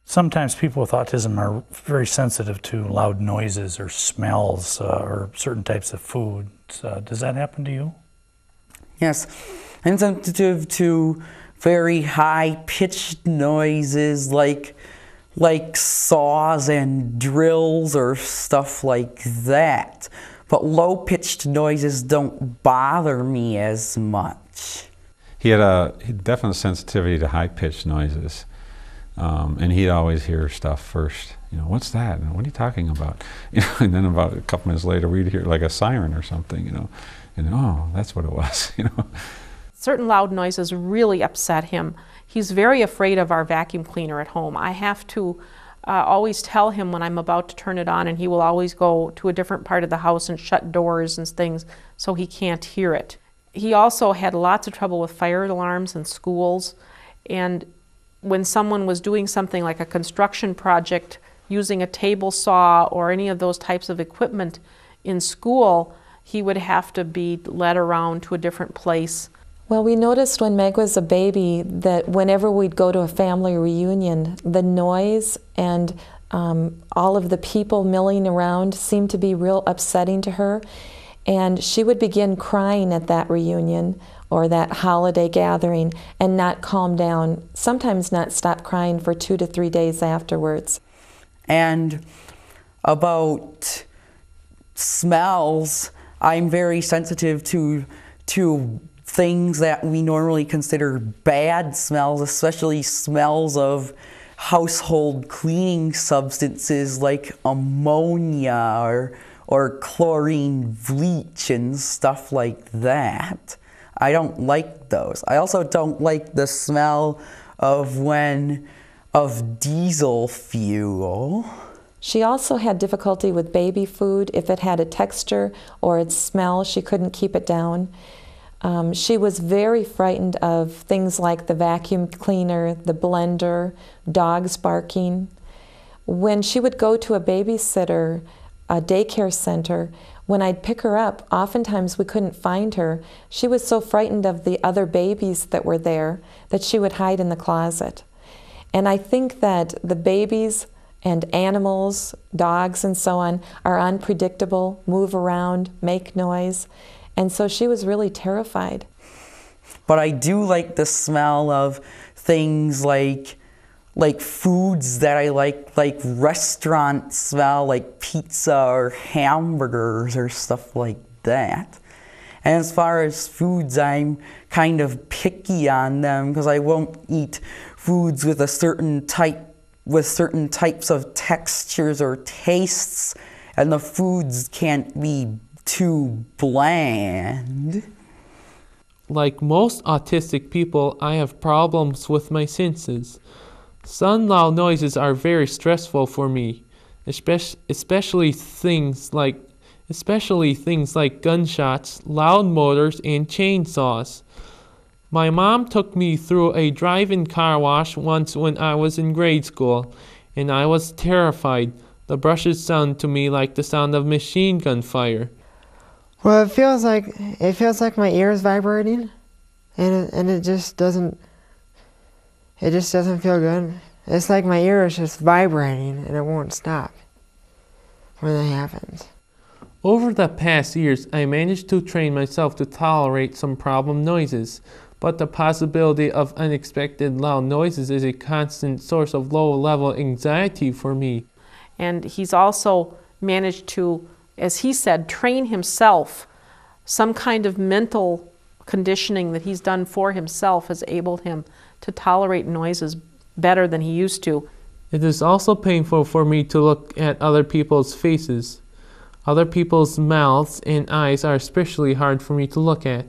Sometimes people with autism are very sensitive to loud noises or smells or certain types of foods. Does that happen to you? Yes, I'm sensitive to very high-pitched noises like saws and drills or stuff like that. But low-pitched noises don't bother me as much. He had a definite sensitivity to high-pitched noises. And he'd always hear stuff first. You know, what's that? And what are you talking about? You know, and then about a couple minutes later, we'd hear like a siren or something. You know, and oh, that's what it was. You know, certain loud noises really upset him. He's very afraid of our vacuum cleaner at home. I have to always tell him when I'm about to turn it on, and he will always go to a different part of the house and shut doors and things so he can't hear it. He also had lots of trouble with fire alarms in schools, and when someone was doing something like a construction project using a table saw or any of those types of equipment in school, he would have to be led around to a different place. Well, we noticed when Meg was a baby that whenever we'd go to a family reunion, the noise and all of the people milling around seemed to be real upsetting to her. And she would begin crying at that reunion or that holiday gathering and not calm down, sometimes not stop crying for 2 to 3 days afterwards. And about smells, I'm very sensitive to things that we normally consider bad smells, especially smells of household cleaning substances like ammonia or chlorine bleach and stuff like that. I don't like those. I also don't like the smell of diesel fuel. She also had difficulty with baby food. If it had a texture or its smell, she couldn't keep it down. She was very frightened of things like the vacuum cleaner, the blender, dogs barking. When she would go to a babysitter, a daycare center, when I'd pick her up, oftentimes we couldn't find her. She was so frightened of the other babies that were there that she would hide in the closet. And I think that the babies and animals, dogs and so on, are unpredictable, move around, make noise. And so she was really terrified. But I do like the smell of things like foods that I like restaurant smell, like pizza or hamburgers or stuff like that. And as far as foods, I'm kind of picky on them because I won't eat foods with certain types of textures or tastes, and the foods can't be too bland. Like most autistic people, I have problems with my senses. Some loud noises are very stressful for me, especially things like gunshots, loud motors, and chainsaws. My mom took me through a drive-in car wash once when I was in grade school, and I was terrified. The brushes sound to me like the sound of machine gun fire. Well, it feels like my ear is vibrating, and it just doesn't feel good. It's like my ear is just vibrating and it won't stop when that happens. Over the past years, I managed to train myself to tolerate some problem noises, but the possibility of unexpected loud noises is a constant source of low-level anxiety for me. And he's also managed to, as he said, train himself. Some kind of mental conditioning that he's done for himself has enabled him to tolerate noises better than he used to. It is also painful for me to look at other people's faces. Other people's mouths and eyes are especially hard for me to look at.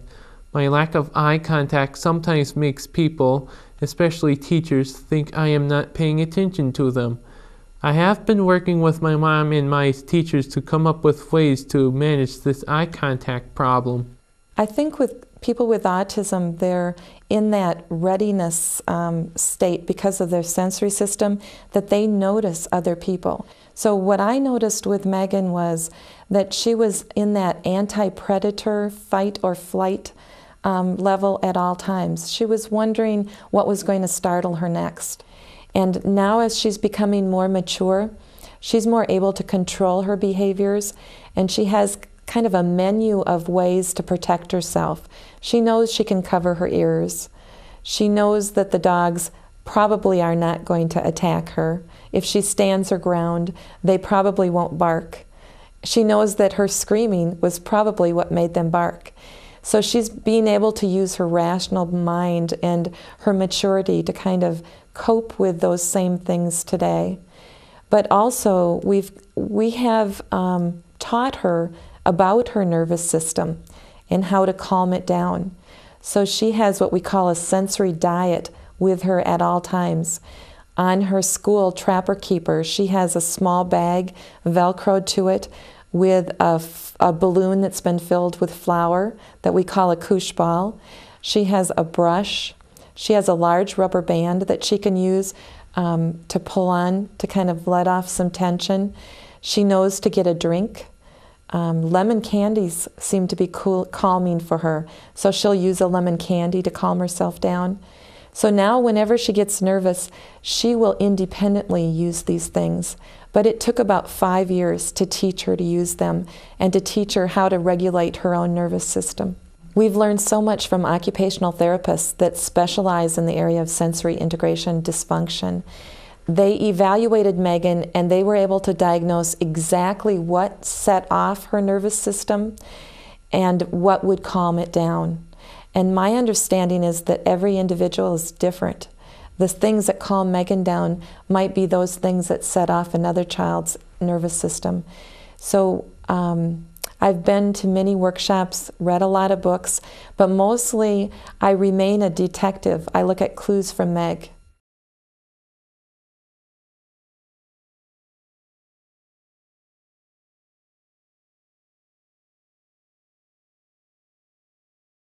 My lack of eye contact sometimes makes people, especially teachers, think I am not paying attention to them. I have been working with my mom and my teachers to come up with ways to manage this eye contact problem. I think with people with autism, they're in that readiness state because of their sensory system that they notice other people. So what I noticed with Megan was that she was in that anti-predator fight or flight level at all times. She was wondering what was going to startle her next. And now as she's becoming more mature, she's more able to control her behaviors, and she has kind of a menu of ways to protect herself. She knows she can cover her ears. She knows that the dogs probably are not going to attack her. If she stands her ground, they probably won't bark. She knows that her screaming was probably what made them bark. So she's being able to use her rational mind and her maturity to kind of cope with those same things today. But also, we have taught her about her nervous system and how to calm it down. So she has what we call a sensory diet with her at all times. On her school Trapper Keeper, she has a small bag velcroed to it with a balloon that's been filled with flour that we call a koosh ball. She has a brush. She has a large rubber band that she can use to pull on to kind of let off some tension. She knows to get a drink. Lemon candies seem to be calming for her, so she'll use a lemon candy to calm herself down. So now whenever she gets nervous, she will independently use these things. But it took about 5 years to teach her to use them and to teach her how to regulate her own nervous system. We've learned so much from occupational therapists that specialize in the area of sensory integration dysfunction. They evaluated Megan and they were able to diagnose exactly what set off her nervous system and what would calm it down. And my understanding is that every individual is different. The things that calm Megan down might be those things that set off another child's nervous system. So I've been to many workshops, read a lot of books, but mostly I remain a detective. I look at clues from Meg.